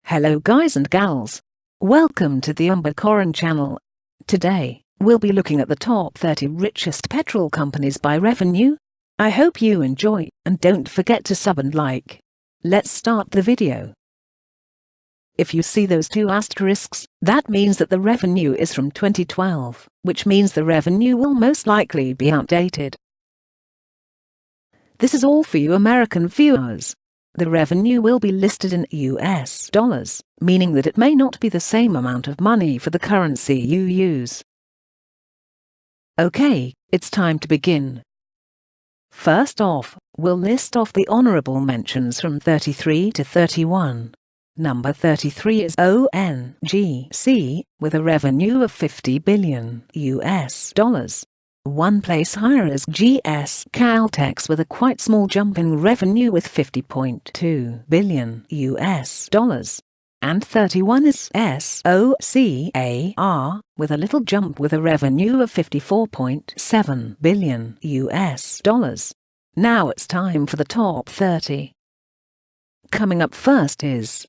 Hello guys and gals. Welcome to the Corin channel. Today, we'll be looking at the top 30 richest petrol companies by revenue. I hope you enjoy, and don't forget to sub and like. Let's start the video. If you see those two asterisks, that means that the revenue is from 2012, which means the revenue will most likely be outdated. This is all for you American viewers. The revenue will be listed in US dollars, meaning that it may not be the same amount of money for the currency you use. Okay, it's time to begin. First off, we'll list off the honorable mentions from 33 to 31. Number 33 is ONGC, with a revenue of 50 billion US dollars. One place higher is GS Caltex with a quite small jump in revenue with 50.2 billion US dollars. And 31 is SOCAR, with a little jump with a revenue of 54.7 billion US dollars. Now it's time for the top 30. Coming up first is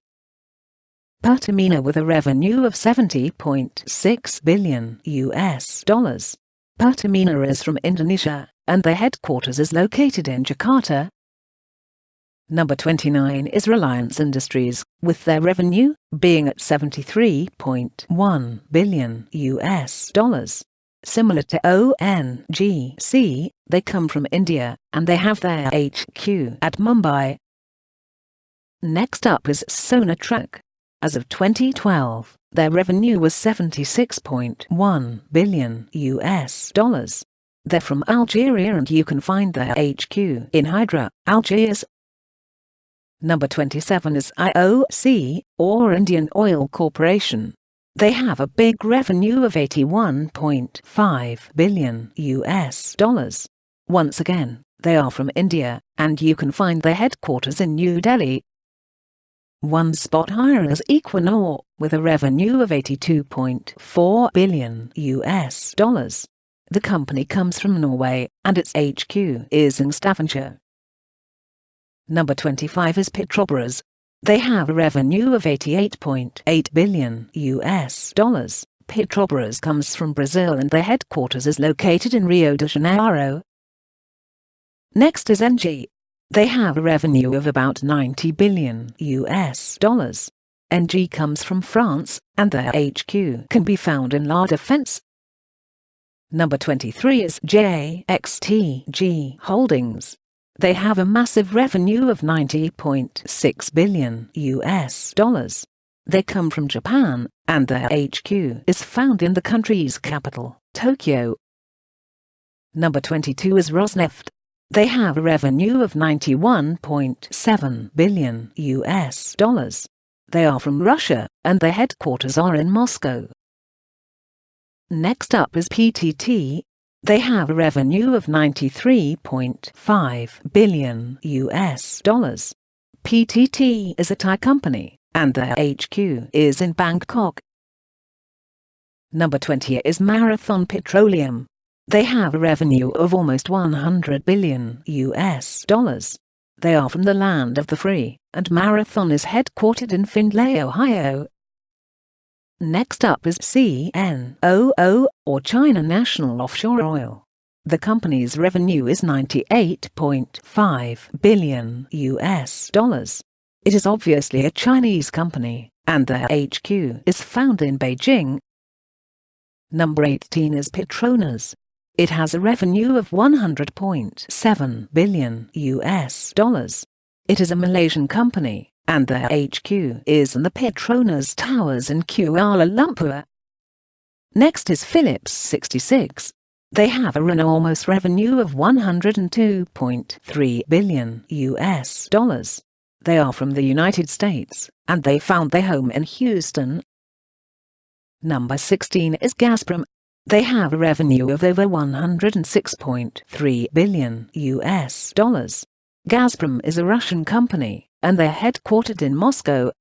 Pertamina with a revenue of 70.6 billion US dollars. Pertamina is from Indonesia, and their headquarters is located in Jakarta. Number 29 is Reliance Industries, with their revenue being at 73.1 billion US dollars. Similar to ONGC, they come from India, and they have their HQ at Mumbai. Next up is Sonatrach. As of 2012, their revenue was 76.1 billion US dollars. They're from Algeria and you can find their HQ in Hydra, Algiers. Number 27 is IOC, or Indian Oil Corporation. They have a big revenue of 81.5 billion US dollars. Once again, they are from India, and you can find their headquarters in New Delhi. One spot higher is Equinor, with a revenue of 82.4 billion US dollars. The company comes from Norway, and its HQ is in Stavanger. Number 25 is Petrol. They have a revenue of 88.8 billion US dollars. Petrol comes from Brazil and their headquarters is located in Rio de Janeiro. Next is NG. They have a revenue of about 90 billion US dollars. NG comes from France, and their HQ can be found in La Défense. Number 23 is JXTG Holdings. They have a massive revenue of 90.6 billion US dollars. They come from Japan, and their HQ is found in the country's capital, Tokyo. Number 22 is Rosneft. They have a revenue of 91.7 billion US dollars. They are from Russia, and their headquarters are in Moscow. Next up is PTT. They have a revenue of 93.5 billion US dollars. PTT is a Thai company, and their HQ is in Bangkok. Number 20 is Marathon Petroleum. They have a revenue of almost 100 billion US dollars. They are from the land of the free, and Marathon is headquartered in Findlay, Ohio. Next up is CNOO, or China National Offshore Oil. The company's revenue is 98.5 billion US dollars. It is obviously a Chinese company, and their HQ is found in Beijing. Number 18 is Petronas. It has a revenue of 100.7 billion US dollars. It is a Malaysian company, and their HQ is in the Petronas Towers in Kuala Lumpur. Next is Phillips 66. They have an enormous revenue of 102.3 billion US dollars. They are from the United States, and they found their home in Houston. Number 16 is Gazprom. They have a revenue of over 106.3 billion US dollars. Gazprom is a Russian company, and they're headquartered in Moscow.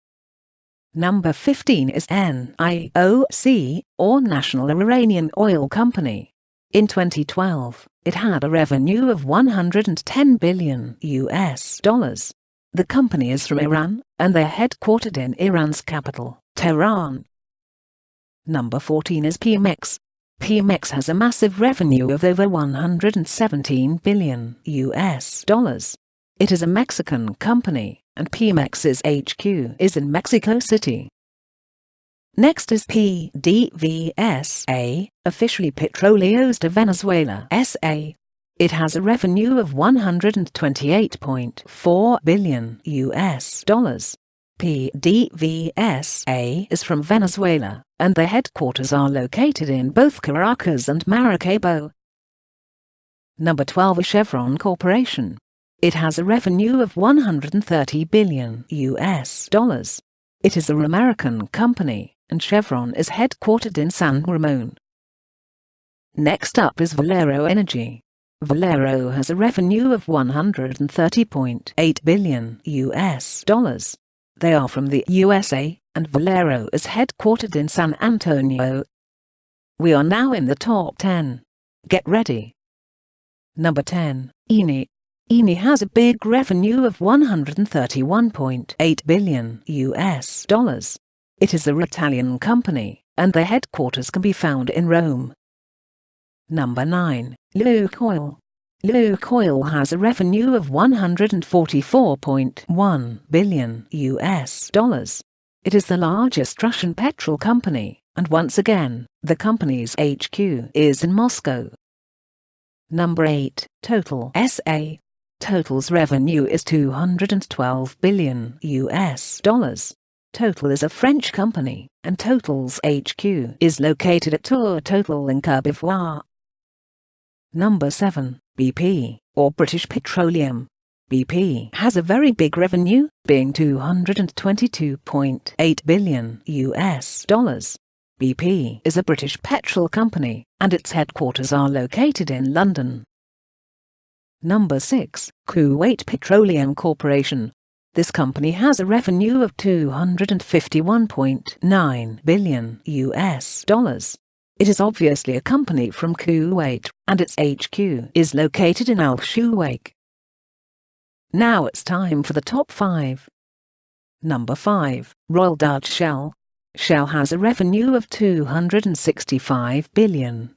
Number 15 is NIOC, or National Iranian Oil Company. In 2012, it had a revenue of 110 billion US dollars. The company is from Iran, and they're headquartered in Iran's capital, Tehran. Number 14 is Pemex. Pemex has a massive revenue of over $117 billion. It is a Mexican company, and Pemex's HQ is in Mexico City. Next is PDVSA, officially Petróleos de Venezuela S.A. It has a revenue of $128.4 billion. PDVSA is from Venezuela, and their headquarters are located in both Caracas and Maracaibo. Number 12 is Chevron Corporation. It has a revenue of $130 billion. It is an American company, and Chevron is headquartered in San Ramon. Next up is Valero Energy. Valero has a revenue of $130.8 billion. They are from the USA, and Valero is headquartered in San Antonio. We are now in the top 10. Get ready. Number 10, Eni. Eni has a big revenue of $131.8 billion. It is an Italian company, and their headquarters can be found in Rome. Number 9, Lukoil. Lukoil has a revenue of $144.1 billion. It is the largest Russian petrol company, and once again, the company's HQ is in Moscow. Number 8, Total SA. Total's revenue is $212 billion. Total is a French company, and Total's HQ is located at Tour Total in Côte d'Ivoire. Number 7, BP, or British Petroleum. BP has a very big revenue, being $222.8 billion. BP is a British petrol company, and its headquarters are located in London. Number 6, Kuwait Petroleum Corporation. This company has a revenue of $251.9 billion. It is obviously a company from Kuwait, and its HQ is located in Al Shuwaik. Now it's time for the top 5. Number 5, Royal Dutch Shell. Shell has a revenue of $265 billion.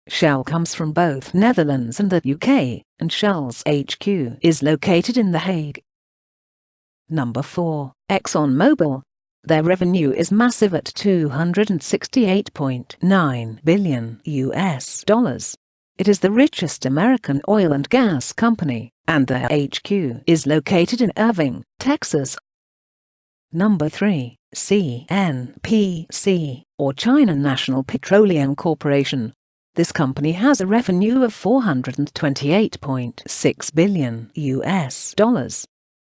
Shell comes from both Netherlands and the UK, and Shell's HQ is located in The Hague. Number 4, ExxonMobil. Their revenue is massive at $268.9 billion. It is the richest American oil and gas company, and their HQ is located in Irving, Texas. Number 3, CNPC, or China National Petroleum Corporation. This company has a revenue of $428.6 billion.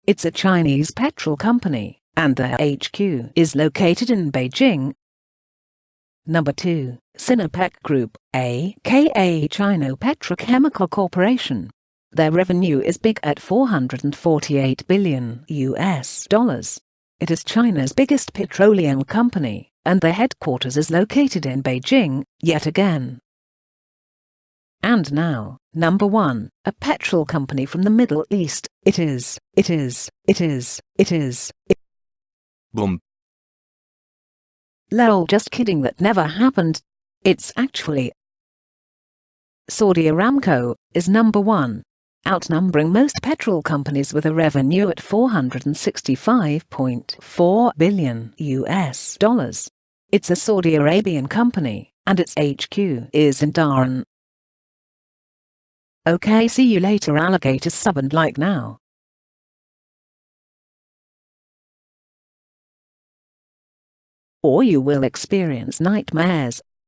It's a Chinese petrol company, and their HQ is located in Beijing. Number 2, Sinopec Group, aka China Petrochemical Corporation. Their revenue is big at $448 billion. It is China's biggest petroleum company, and their headquarters is located in Beijing, yet again. And now, number 1, a petrol company from the Middle East. It is. Boom. Lol, just kidding, that never happened. It's actually Saudi Aramco is number 1, outnumbering most petrol companies with a revenue at $465.4 billion. It's a Saudi Arabian company, and its HQ is in Dhahran. Okay, see you later, alligators. Sub and like now. Or you will experience nightmares.